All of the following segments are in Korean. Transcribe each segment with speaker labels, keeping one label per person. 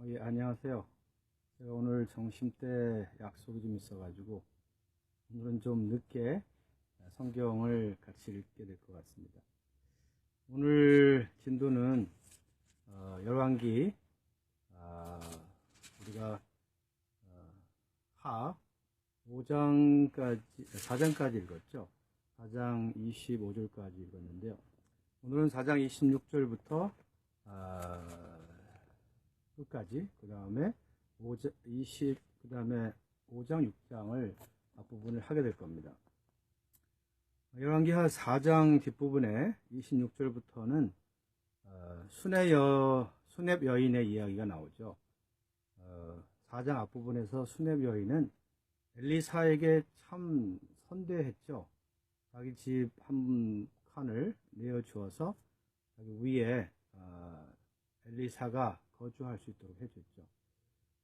Speaker 1: 예, 안녕하세요. 제가 오늘 점심때 약속이 좀 있어가지고 오늘은 좀 늦게 성경을 같이 읽게 될 것 같습니다. 오늘 진도는 열왕기 우리가 하 5장까지 4장까지 읽었죠. 4장 25절까지 읽었는데요. 오늘은 4장 26절부터 끝까지, 그 다음에 5장 6장을 앞부분을 하게 될 겁니다. 열왕기하 4장 뒷부분에 26절부터는 수냅 여인의 이야기가 나오죠. 4장 앞부분에서 수냅 여인은 엘리사에게 참 선대했죠. 자기 집 한 칸을 내어주어서 자기 위에 엘리사가 거주할 수 있도록 해줬죠.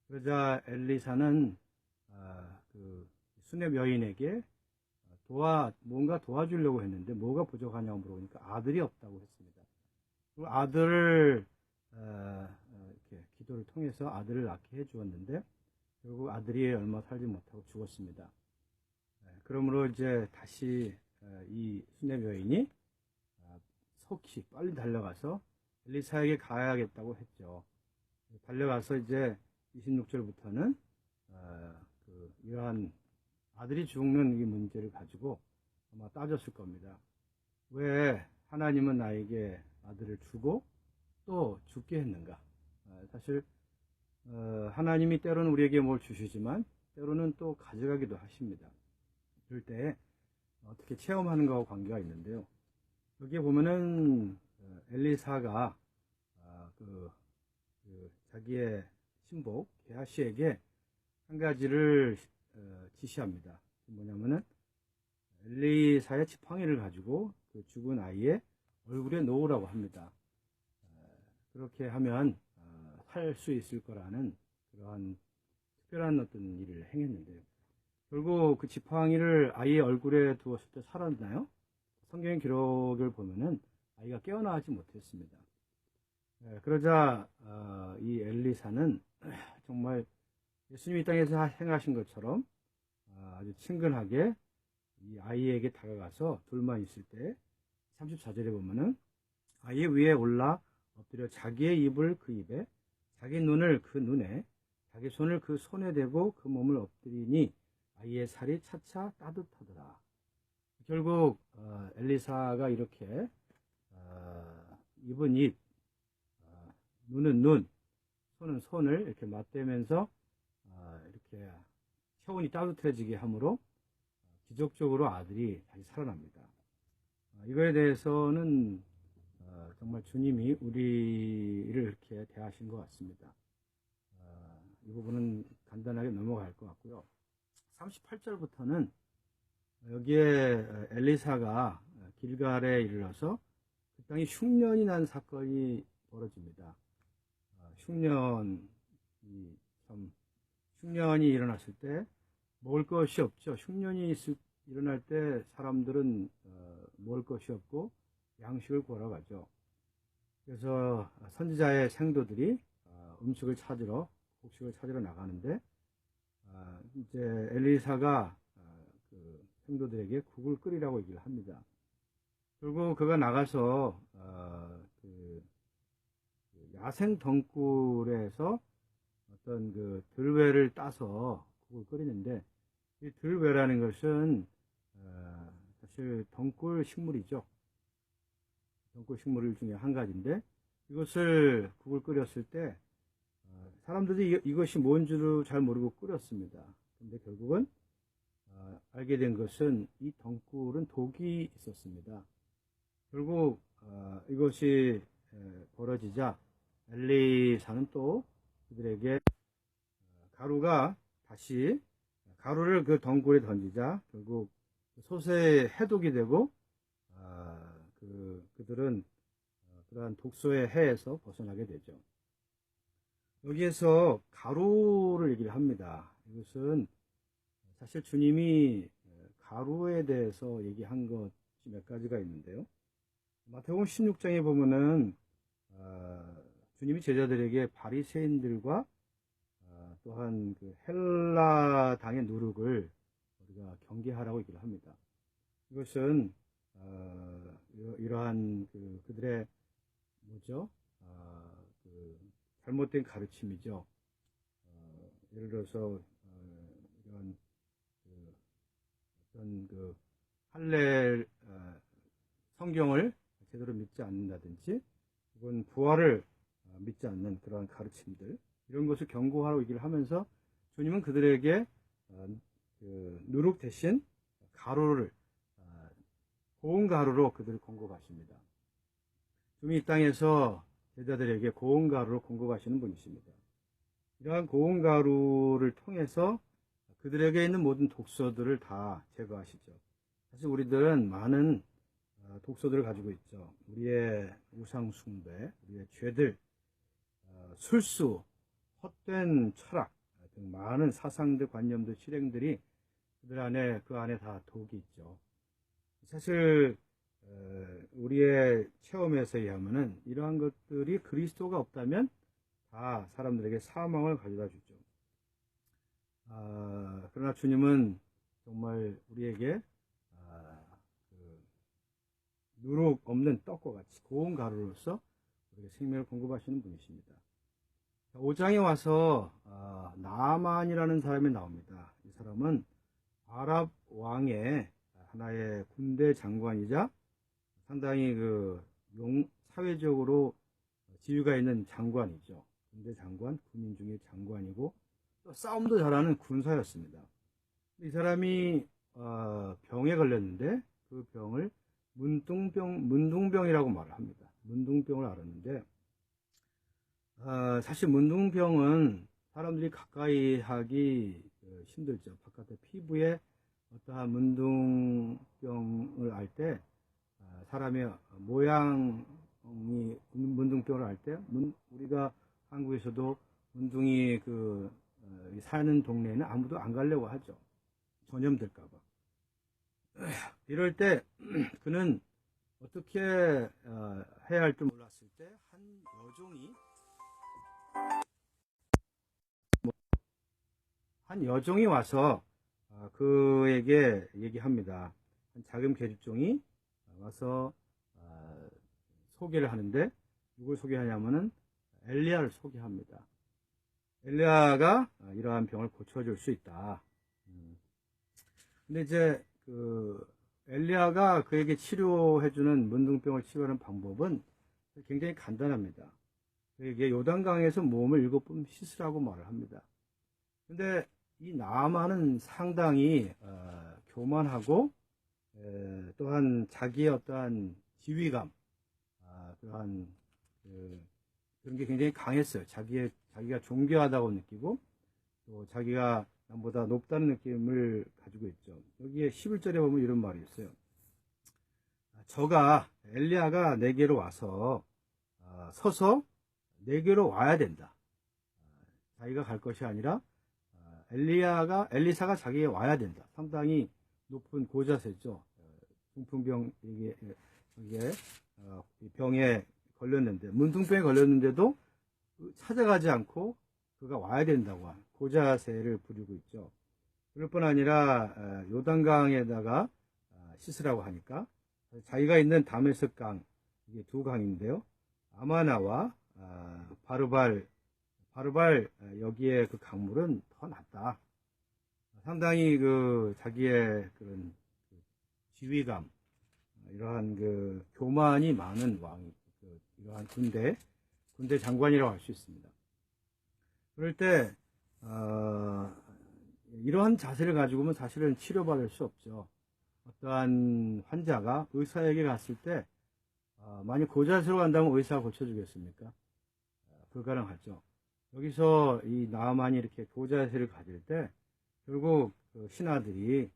Speaker 1: 그러자 엘리사는 그 수냅 여인에게 뭔가 도와주려고 했는데 뭐가 부족하냐고 물어보니까 아들이 없다고 했습니다. 그 아들을 이렇게 기도를 통해서 아들을 낳게 해주었는데 결국 아들이 얼마 살지 못하고 죽었습니다. 그러므로 이제 다시 이 수냅 여인이 속히 빨리 달려가서 엘리사에게 가야겠다고 했죠. 달려가서 이제 26절부터는 이러한 아들이 죽는 이 문제를 가지고 아마 따졌을 겁니다. 왜 하나님은 나에게 아들을 주고 또 죽게 했는가? 사실 하나님이 때로는 우리에게 뭘 주시지만 때로는 또 가져가기도 하십니다. 그럴 때 어떻게 체험하는 것과 관계가 있는데요. 여기에 보면은 엘리사가 자기의 신복 게하시에게 한 가지를 지시합니다. 뭐냐면은 엘리사의 지팡이를 가지고 그 죽은 아이의 얼굴에 놓으라고 합니다. 그렇게 하면 살 수 있을 거라는 그러한 특별한 어떤 일을 행했는데요. 결국 그 지팡이를 아이의 얼굴에 두었을 때 살았나요? 성경 기록을 보면은 아이가 깨어나지 못했습니다. 그러자 이 엘리사는 정말 예수님이 땅에서 행하신 것처럼 아주 친근하게 이 아이에게 다가가서 둘만 있을 때 34절에 보면은 아이 위에 올라 엎드려 자기의 입을 그 입에 자기 눈을 그 눈에 자기 손을 그 손에 대고 그 몸을 엎드리니 아이의 살이 차차 따뜻하더라. 결국 엘리사가 이렇게 입은 입, 눈은 눈, 손은 손을 이렇게 맞대면서 이렇게 체온이 따뜻해지게 함으로 기적적으로 아들이 다시 살아납니다. 이거에 대해서는 정말 주님이 우리를 이렇게 대하신 것 같습니다. 이 부분은 간단하게 넘어갈 것 같고요. 38절부터는 여기에 엘리사가 길갈에 이르러서 그 땅이 흉년이 난 사건이 벌어집니다. 흉년이 일어났을 때 먹을 것이 없죠. 흉년이 일어날 때 사람들은 먹을 것이 없고 양식을 구하러 가죠. 그래서 선지자의 생도들이 음식을 찾으러, 곡식을 찾으러 나가는데 이제 엘리사가 그 생도들에게 국을 끓이라고 얘기를 합니다. 결국 그가 나가서 그 야생 덩굴에서 어떤 그 들외를 따서 국을 끓이는데 이 들외라는 것은 사실 덩굴 식물이죠. 덩굴 식물 중에 한 가지인데 이것을 국을 끓였을 때 사람들이 이것이 뭔 줄을 잘 모르고 끓였습니다. 근데 결국은 알게 된 것은 이 덩굴은 독이 있었습니다. 결국 이것이 벌어지자 엘리사는 또 그들에게 가루를 그 덩굴에 던지자 결국 솥에 해독이 되고 그들은 그러한 독소의 해에서 벗어나게 되죠. 여기에서 가루를 얘기를 합니다. 이것은 사실 주님이 가루에 대해서 얘기한 것이 몇 가지가 있는데요. 마태복음 16장에 보면은 주님이 제자들에게 바리새인들과 또한 그 헬라 당의 누룩을 우리가 경계하라고 얘기를 합니다. 이것은 이러한 그들의 뭐죠? 그 잘못된 가르침이죠. 예를 들어서 이런 어떤 할례 성경을 제대로 믿지 않는다든지 혹은 부활을 믿지 않는 그러한 가르침들, 이런 것을 경고하라고 얘기를 하면서 주님은 그들에게 누룩 대신 가루를 고운 가루로 그들을 공급하십니다. 주님이 이 땅에서 제자들에게 고운 가루를 공급하시는 분이십니다. 이러한 고운 가루를 통해서 그들에게 있는 모든 독소들을 다 제거하시죠. 사실 우리들은 많은 독소들을 가지고 있죠. 우리의 우상 숭배, 우리의 죄들, 술수, 헛된 철학 등 많은 사상들, 관념들, 실행들이 그 안에 다 독이 있죠. 사실 우리의 체험에서 의하면은 이러한 것들이 그리스도가 없다면 다 사람들에게 사망을 가져다 주죠. 그러나 주님은 정말 우리에게 누룩 없는 떡과 같이 고운 가루로서 우리에게 생명을 공급하시는 분이십니다. 5장에 와서 나아만이라는 사람이 나옵니다. 이 사람은 아랍 왕의 하나의 군대 장관이자 상당히 사회적으로 지위가 있는 장관이죠. 군대 장관, 군인 중에 장관이고 또 싸움도 잘하는 군사였습니다. 이 사람이 병에 걸렸는데 그 병을 문둥병이라고 말을 합니다. 문둥병을 앓았는데 사실 문둥병은 사람들이 가까이 하기 힘들죠. 바깥에 피부에 어떠한 문둥병을 알 때 사람의 모양이 문둥병을 알 때 우리가 한국에서도 문둥이 사는 동네에는 아무도 안 가려고 하죠. 전염될까봐. 이럴 때 그는 어떻게 해야 할 줄 몰랐을 때 한 여종이 와서 그에게 얘기합니다. 한 작은 계집종이 와서 소개를 하는데 누굴 소개하냐면은 엘리야를 소개합니다. 엘리야가 이러한 병을 고쳐줄 수 있다. 근데 이제 엘리야가 그에게 치료해주는 문둥병을 치료하는 방법은 굉장히 간단합니다. 그에게 요단강에서 몸을 7번 씻으라고 말을 합니다. 근데 이 나아만은 상당히 교만하고 또한 자기의 어떠한 지위감, 그런 게 굉장히 강했어요. 자기가 존귀하다고 느끼고 또 자기가 남보다 높다는 느낌을 가지고 있죠. 여기에 11절에 보면 이런 말이 있어요. 엘리야가 내게로 와서 서서 내게로 와야 된다. 자기가 갈 것이 아니라 엘리사가 자기에게 와야 된다. 상당히 높은 고자세죠. 중풍병 이게 병에 걸렸는데 문둥병에 걸렸는데도 찾아가지 않고 그가 와야 된다고 하는 고자세를 부리고 있죠. 그럴 뿐 아니라 요단강에다가 씻으라고 하니까 자기가 있는 다메섹강, 이게 두 강인데요. 아마나와 바르발 여기에 그 강물은 더 낫다. 상당히 자기의 그런 지위감, 이러한 교만이 많은 왕이 이러한 군대 장관이라고 할 수 있습니다. 그럴 때 이러한 자세를 가지고는 사실은 치료받을 수 없죠. 어떠한 환자가 의사에게 갔을 때 만약 고자세로 간다면 의사가 고쳐주겠습니까? 불가능하죠. 여기서 이 나아만이 이렇게 고자세를 가질 때 결국 신하들이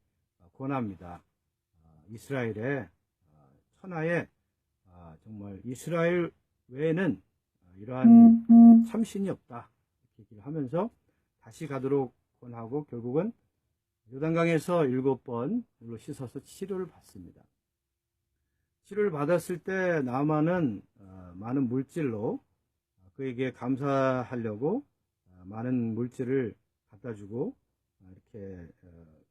Speaker 1: 권합니다. 이스라엘의 천하에 정말 이스라엘 외에는 이러한 참신이 없다, 이렇게 얘기를 하면서 다시 가도록 권하고 결국은 요단강에서 7번 물로 씻어서 치료를 받습니다. 치료를 받았을 때 나아만은 많은 물질로 그에게 감사하려고 많은 물질을 갖다 주고 이렇게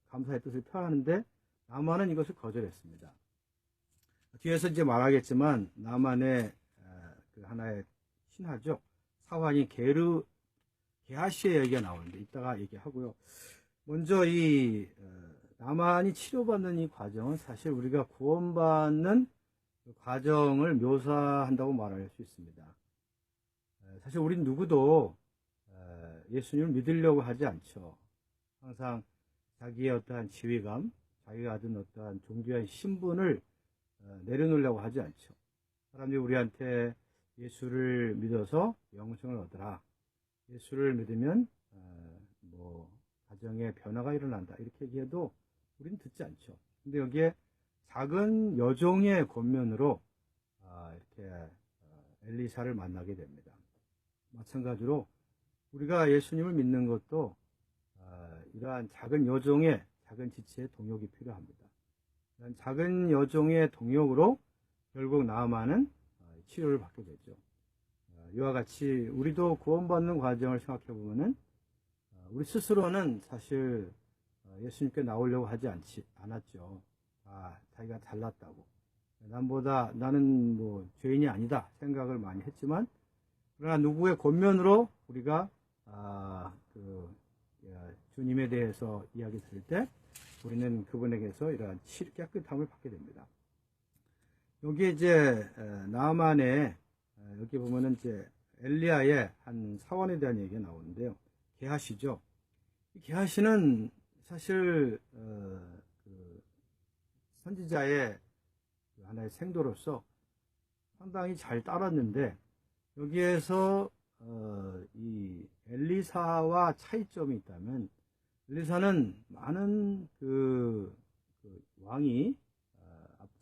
Speaker 1: 감사의 뜻을 표하는데 나만은 이것을 거절했습니다. 뒤에서 이제 말하겠지만 나만의 그 하나의 신하죠. 사환이 게하시의 얘기가 나오는데 이따가 얘기하고요. 먼저 이 나만이 치료받는 이 과정은 사실 우리가 구원받는 그 과정을 묘사한다고 말할 수 있습니다. 사실 우린 누구도 예수님을 믿으려고 하지 않죠. 항상 자기의 어떠한 지위감, 자기가 가진 어떠한 종교의 신분을 내려놓으려고 하지 않죠. 사람들이 우리한테 예수를 믿어서 영생을 얻으라. 예수를 믿으면 뭐 가정에 변화가 일어난다. 이렇게 얘기해도 우리는 듣지 않죠. 근데 여기에 작은 여종의 권면으로 이렇게 엘리사를 만나게 됩니다. 마찬가지로 우리가 예수님을 믿는 것도 이러한 작은 여종의 작은 지체의 동역이 필요합니다. 이런 작은 여종의 동역으로 결국 나아만은 치료를 받게 되죠. 이와 같이 우리도 구원받는 과정을 생각해 보면은 우리 스스로는 사실 예수님께 나오려고 하지 않았죠. 자기가 잘났다고, 나는 뭐 죄인이 아니다 생각을 많이 했지만, 그러나 누구의 권면으로 우리가 주님에 대해서 이야기 들을 때 우리는 그분에게서 이러한 깨끗함을 받게 됩니다. 여기 이제 나아만의 여기 보면은 이제 엘리야의 한 사원에 대한 얘기가 나오는데요. 게하시죠. 게하시는 사실 그 선지자의 하나의 생도로서 상당히 잘 따랐는데, 여기에서 이 엘리사와 차이점이 있다면, 엘리사는 많은 그 왕이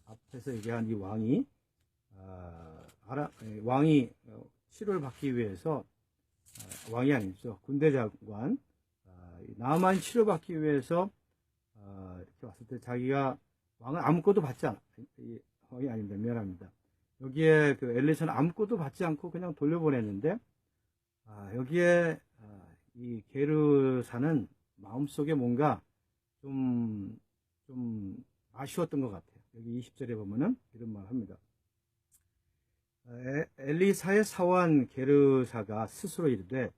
Speaker 1: 앞에서 얘기한 이 왕이 치료를 받기 위해서 왕이 아니죠, 군대 장관 나만 치료받기 위해서 이렇게 왔을 때 자기가 왕은 아무것도 받지 않아. 왕이 아닙니다. 미안합니다. 여기에 그 엘리사는 아무것도 받지 않고 그냥 돌려보냈는데, 여기에 이 게르사는 마음속에 뭔가 좀 아쉬웠던 것 같아요. 여기 20절에 보면은 이런 말 합니다. 엘리사의 사원 게르사가 스스로 이르되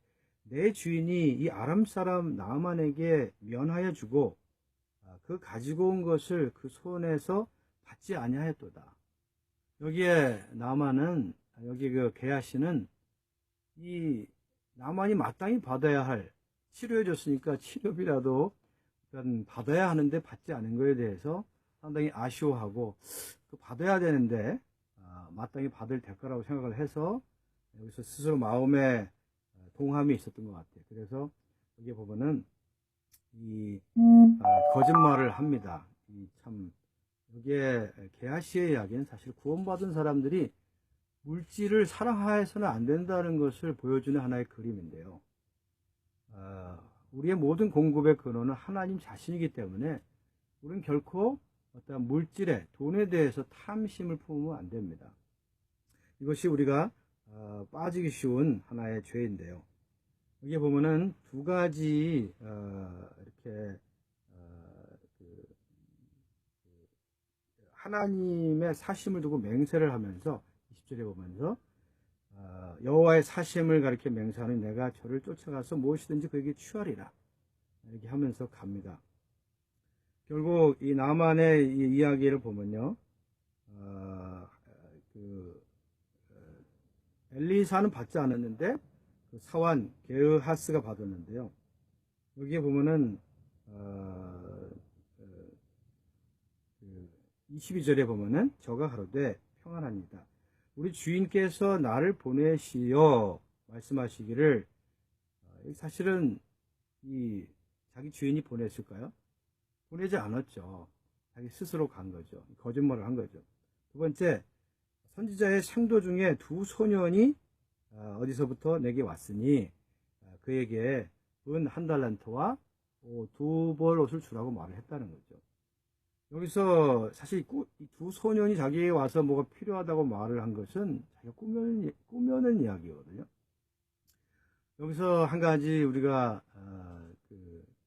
Speaker 1: 내 주인이 이 아람 사람 나아만에게 면하여 주고 그 가지고 온 것을 그 손에서 받지 아니하였도다. 여기에 나아만은, 여기 그 게하시는 이 나아만이 마땅히 받아야 할, 치료해 줬으니까 치료비라도 일단 받아야 하는데 받지 않은 것에 대해서 상당히 아쉬워하고, 그 받아야 되는데 마땅히 받을 대가라고 생각을 해서 여기서 스스로 마음에 동함이 있었던 것 같아요. 그래서 여기 보면은 이 거짓말을 합니다. 여기에 게하시의 이야기는 사실 구원받은 사람들이 물질을 사랑해서는 안 된다는 것을 보여주는 하나의 그림인데요. 우리의 모든 공급의 근원은 하나님 자신이기 때문에 우리는 결코 어떤 물질에, 돈에 대해서 탐심을 품으면 안 됩니다. 이것이 우리가 빠지기 쉬운 하나의 죄인데요. 여기 보면은 두 가지 이렇게 하나님의 사심을 두고 맹세를 하면서 20절에 보면서 여호와의 사심을 가리켜 맹세하는 내가 저를 쫓아가서 무엇이든지 그에게 취하리라, 이렇게 하면서 갑니다. 결국 이 나만의 이 이야기를 보면요, 엘리사는 받지 않았는데 그 사환 게하스가 받았는데요. 여기에 보면은 22절에 보면은 저가 가로되 평안합니다. 우리 주인께서 나를 보내시어 말씀하시기를, 사실은 이 자기 주인이 보냈을까요? 보내지 않았죠. 자기 스스로 간 거죠. 거짓말을 한 거죠. 두 번째, 선지자의 생도 중에 두 소년이 어디서부터 내게 왔으니 그에게 은 한 달란트와 두 벌 옷을 주라고 말을 했다는 거죠. 여기서 사실 이 두 소년이 자기에게 와서 뭐가 필요하다고 말을 한 것은 자기가 꾸며낸 이야기거든요. 여기서 한 가지 우리가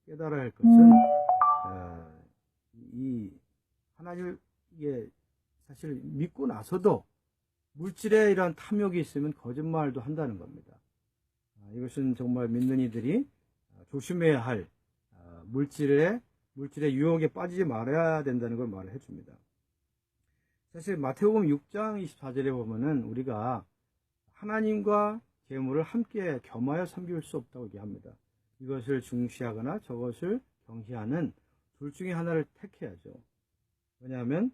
Speaker 1: 깨달아야 할 것은 이 하나님을 이게 사실 믿고 나서도 물질에 이런 탐욕이 있으면 거짓말도 한다는 겁니다. 이것은 정말 믿는 이들이 조심해야 할 물질의 유혹에 빠지지 말아야 된다는 걸 말을 해줍니다. 사실 마태복음 6장 24절에 보면은 우리가 하나님과 재물을 함께 겸하여 섬길 수 없다고 얘기합니다. 이것을 중시하거나 저것을 경시하는 둘 중에 하나를 택해야죠. 왜냐하면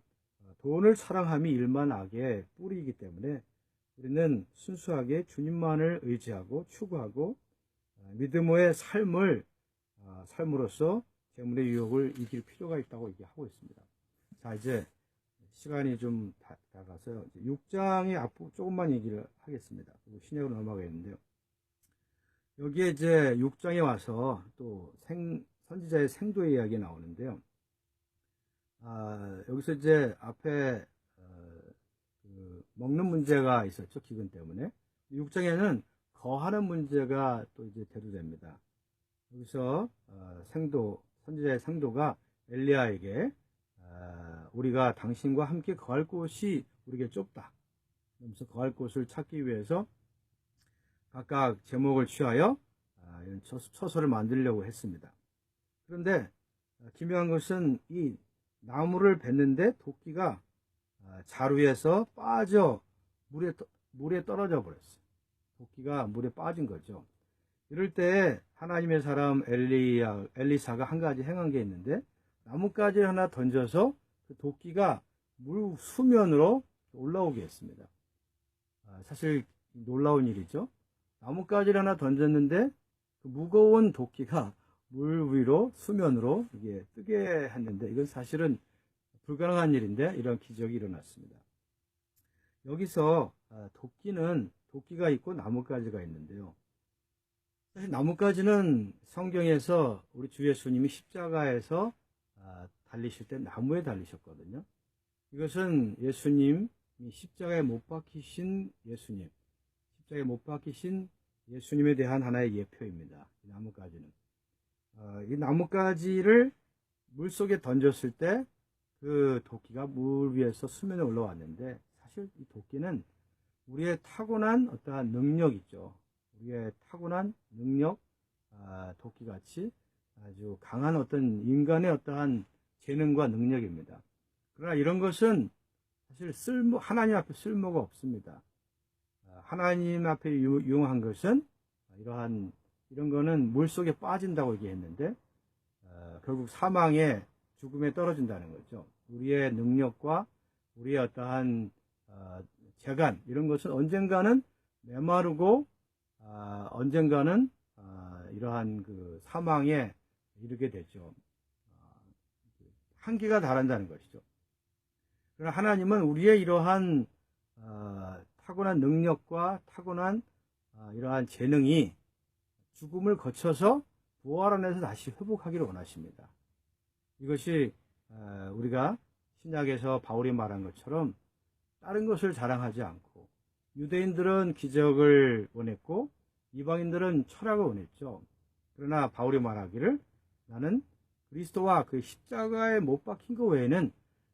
Speaker 1: 돈을 사랑함이 일만 악의 뿌리이기 때문에 우리는 순수하게 주님만을 의지하고 추구하고 믿음의 삶으로서 재물의 유혹을 이길 필요가 있다고 얘기하고 있습니다. 자, 이제 시간이 좀 다가서 6장의 앞부 조금만 얘기를 하겠습니다. 그리고 신약으로 넘어가겠는데요. 여기에 이제 6장에 와서 또 선지자의 생도의 이야기 나오는데요. 여기서 이제 앞에 먹는 문제가 있었죠. 기근 때문에. 6장에는 거하는 문제가 또 이제 대두됩니다. 여기서 선지자의 생도가 엘리야에게 우리가 당신과 함께 거할 곳이 우리에게 좁다. 그러면서 거할 곳을 찾기 위해서 각각 제목을 취하여 이런 처소를 만들려고 했습니다. 그런데 기묘한 것은 이 나무를 뱉는데 도끼가 자루에서 빠져 물에 떨어져 버렸어요. 도끼가 물에 빠진 거죠. 이럴 때 하나님의 사람 엘리사가 한 가지 행한 게 있는데 나뭇가지 하나 던져서 그 도끼가 물 수면으로 올라오게 했습니다. 사실 놀라운 일이죠. 나뭇가지를 하나 던졌는데 그 무거운 도끼가 물 위로 수면으로 이게 뜨게 했는데 이건 사실은 불가능한 일인데 이런 기적이 일어났습니다. 여기서 도끼가 있고 나뭇가지가 있는데요. 사실 나뭇가지는 성경에서 우리 주 예수님이 십자가에서 달리실 때 나무에 달리셨거든요. 이것은 예수님이 십자가에 못 박히신 예수님에 대한 하나의 예표입니다. 이 나뭇가지는. 이 나뭇가지를 물속에 던졌을 때 그 도끼가 물 위에서 수면에 올라왔는데 사실 이 도끼는 우리의 타고난 어떠한 능력 있죠. 우리의 타고난 능력, 도끼같이 아주 강한 어떤 인간의 어떠한 재능과 능력입니다. 그러나 이런 것은 사실 하나님 앞에 쓸모가 없습니다. 하나님 앞에 유용한 것은 이런 거는 물 속에 빠진다고 얘기했는데 결국 죽음에 떨어진다는 거죠. 우리의 능력과 우리의 어떠한 재간 이런 것은 언젠가는 메마르고 언젠가는 이러한 그 사망에 이르게 되죠. 한계가 다른다는 것이죠. 그러나 하나님은 우리의 이러한 타고난 능력과 타고난 이러한 재능이 죽음을 거쳐서 부활 안에서 다시 회복하기를 원하십니다. 이것이 우리가 신약에서 바울이 말한 것처럼 다른 것을 자랑하지 않고 유대인들은 기적을 원했고 이방인들은 철학을 원했죠. 그러나 바울이 말하기를 나는 그리스도와 그 십자가에 못 박힌 것 외에는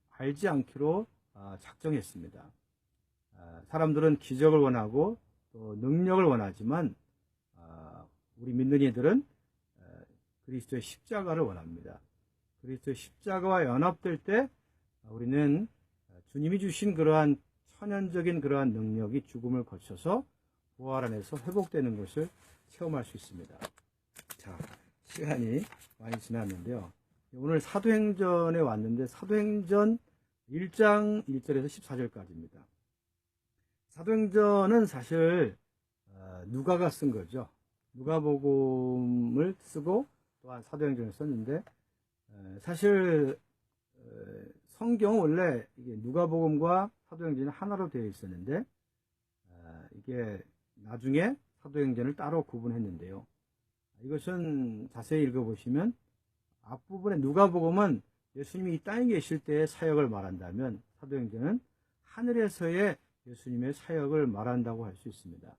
Speaker 1: 알지 않기로 작정했습니다. 사람들은 기적을 원하고 또 능력을 원하지만 우리 믿는 이들은 그리스도의 십자가를 원합니다. 그리스도의 십자가와 연합될 때 우리는 주님이 주신 그러한 천연적인 그러한 능력이 죽음을 거쳐서 부활 안에서 회복되는 것을 체험할 수 있습니다. 자, 시간이 많이 지났는데요. 오늘 사도행전에 왔는데 사도행전 1장 1절에서 14절까지입니다. 사도행전은 사실 누가가 쓴 거죠. 누가복음을 쓰고 또한 사도행전을 썼는데 사실 성경은 원래 이게 누가복음과 사도행전이 하나로 되어 있었는데 이게 나중에 사도행전을 따로 구분했는데요. 이것은 자세히 읽어보시면 앞부분에 누가복음은 예수님이 이 땅에 계실 때의 사역을 말한다면 사도행전은 하늘에서의 예수님의 사역을 말한다고 할 수 있습니다.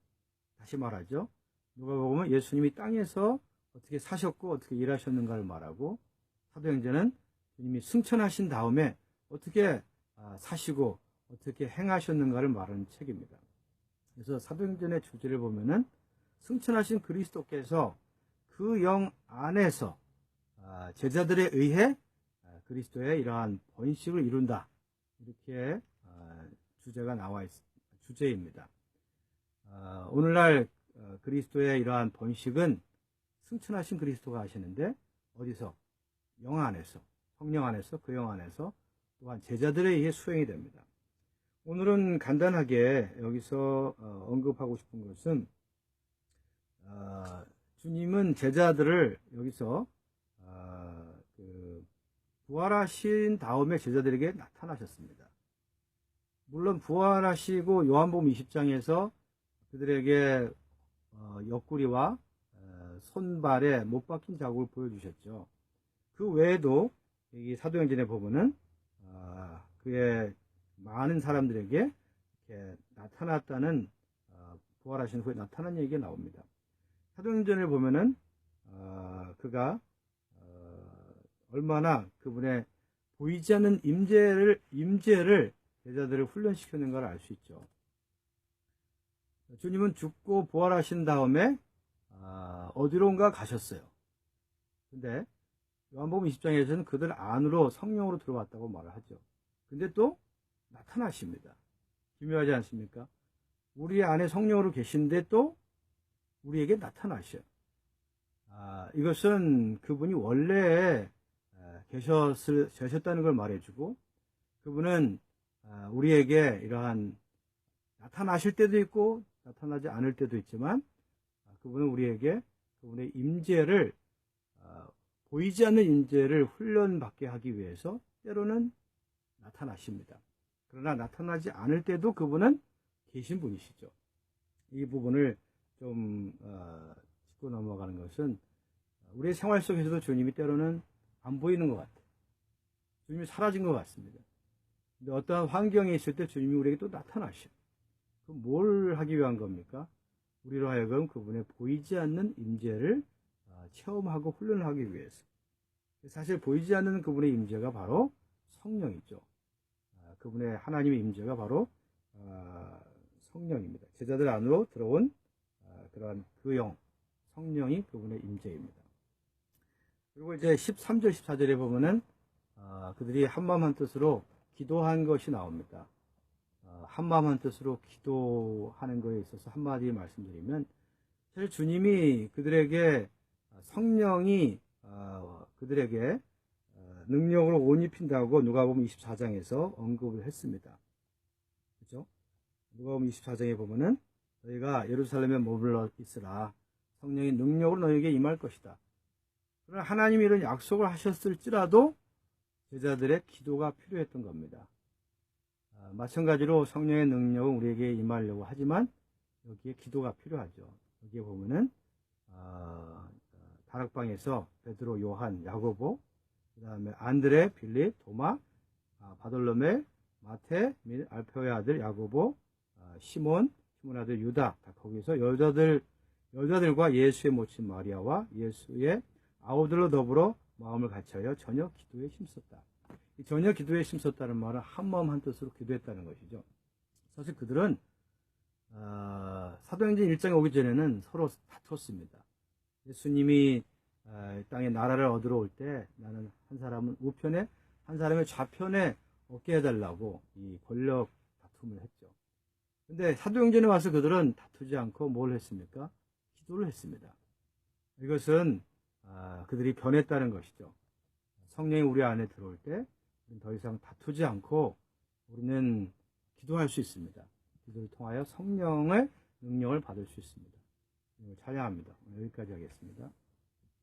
Speaker 1: 다시 말하죠. 누가복음은 예수님이 땅에서 어떻게 사셨고 어떻게 일하셨는가를 말하고, 사도행전은 주님이 승천하신 다음에 어떻게 사시고 어떻게 행하셨는가를 말하는 책입니다. 그래서 사도행전의 주제를 보면은 승천하신 그리스도께서 그 영 안에서 제자들에 의해 그리스도의 이러한 번식을 이룬다, 이렇게 주제가 나와 주제입니다. 오늘날 그리스도의 이러한 번식은 승천하신 그리스도가 하시는데, 어디서? 영 안에서, 성령 안에서, 그 영 안에서, 또한 제자들에 의해 수행이 됩니다. 오늘은 간단하게 여기서 언급하고 싶은 것은, 주님은 제자들을 여기서 부활하신 다음에 제자들에게 나타나셨습니다. 물론 부활하시고 요한복음 20장에서 그들에게 옆구리와 손발에 못 박힌 자국을 보여주셨죠. 그 외에도 이 사도행전에 보면은 그의 많은 사람들에게 이렇게 나타났다는, 부활하신 후에 나타난 얘기가 나옵니다. 사도행전을 보면은 그가 얼마나 그분의 보이지 않는 임재를 제자들을 훈련시키는 걸 알 수 있죠. 주님은 죽고 부활하신 다음에 어디론가 가셨어요. 근데 요한복음 20장에서는 그들 안으로 성령으로 들어왔다고 말을 하죠. 근데 또 나타나십니다. 기묘하지 않습니까? 우리 안에 성령으로 계신데 또 우리에게 나타나셔요. 이것은 그분이 원래 계셨다는 걸 말해주고, 그분은 우리에게 이러한 나타나실 때도 있고 나타나지 않을 때도 있지만, 그분은 우리에게 그분의 임재를, 보이지 않는 임재를 훈련받게 하기 위해서 때로는 나타나십니다. 그러나 나타나지 않을 때도 그분은 계신 분이시죠. 이 부분을 좀 짚고 넘어가는 것은, 우리의 생활 속에서도 주님이 때로는 안 보이는 것 같아요. 주님이 사라진 것 같습니다. 근데 어떠한 환경에 있을 때 주님이 우리에게 또 나타나셔요. 그럼 뭘 하기 위한 겁니까? 우리로 하여금 그분의 보이지 않는 임재를 체험하고 훈련하기 위해서. 사실 보이지 않는 그분의 임재가 바로 성령이죠. 그분의 하나님의 임재가 바로 성령입니다. 제자들 안으로 들어온 그러한 그 영, 성령이 그분의 임재입니다. 그리고 이제 13절, 14절에 보면은 그들이 한마음 한뜻으로 기도한 것이 나옵니다. 한마음 한뜻으로 기도하는 것에 있어서 한마디 말씀드리면, 사실 주님이 그들에게 성령이 그들에게 능력으로 옷 입힌다고 누가복음 24장에서 언급을 했습니다. 그렇죠? 누가복음 24장에 보면은 너희가 예루살렘에 머물러 있으라, 성령이 능력으로 너희에게 임할 것이다. 그러나 하나님이 이런 약속을 하셨을지라도 제자들의 기도가 필요했던 겁니다. 마찬가지로 성령의 능력은 우리에게 임하려고 하지만 여기에 기도가 필요하죠. 여기에 보면은 다락방에서 베드로, 요한, 야고보, 그 다음에 안드레, 빌립, 도마, 바돌로메, 마테, 및 알페오의 아들 야고보, 시몬, 시몬 아들 유다, 다 거기서 여자들과 예수의 모친 마리아와 예수의 아우들로 더불어 마음을 같이하여 전혀 기도에 힘썼다. 전혀 기도에 힘썼다는 말은 한마음 한뜻으로 기도했다는 것이죠. 사실 그들은 사도행전 1장에 오기 전에는 서로 다퉜습니다. 예수님이 땅에 나라를 얻으러 올 때 나는 한 사람은 우편에, 한 사람의 좌편에 얻게 해달라고 이 권력 다툼을 했죠. 근데 사도행전에 와서 그들은 다투지 않고 뭘 했습니까? 기도를 했습니다. 이것은 그들이 변했다는 것이죠. 성령이 우리 안에 들어올 때 더 이상 다투지 않고 우리는 기도할 수 있습니다. 기도를 통하여 성령의 능력을 받을 수 있습니다. 찬양합니다. 오늘 여기까지 하겠습니다.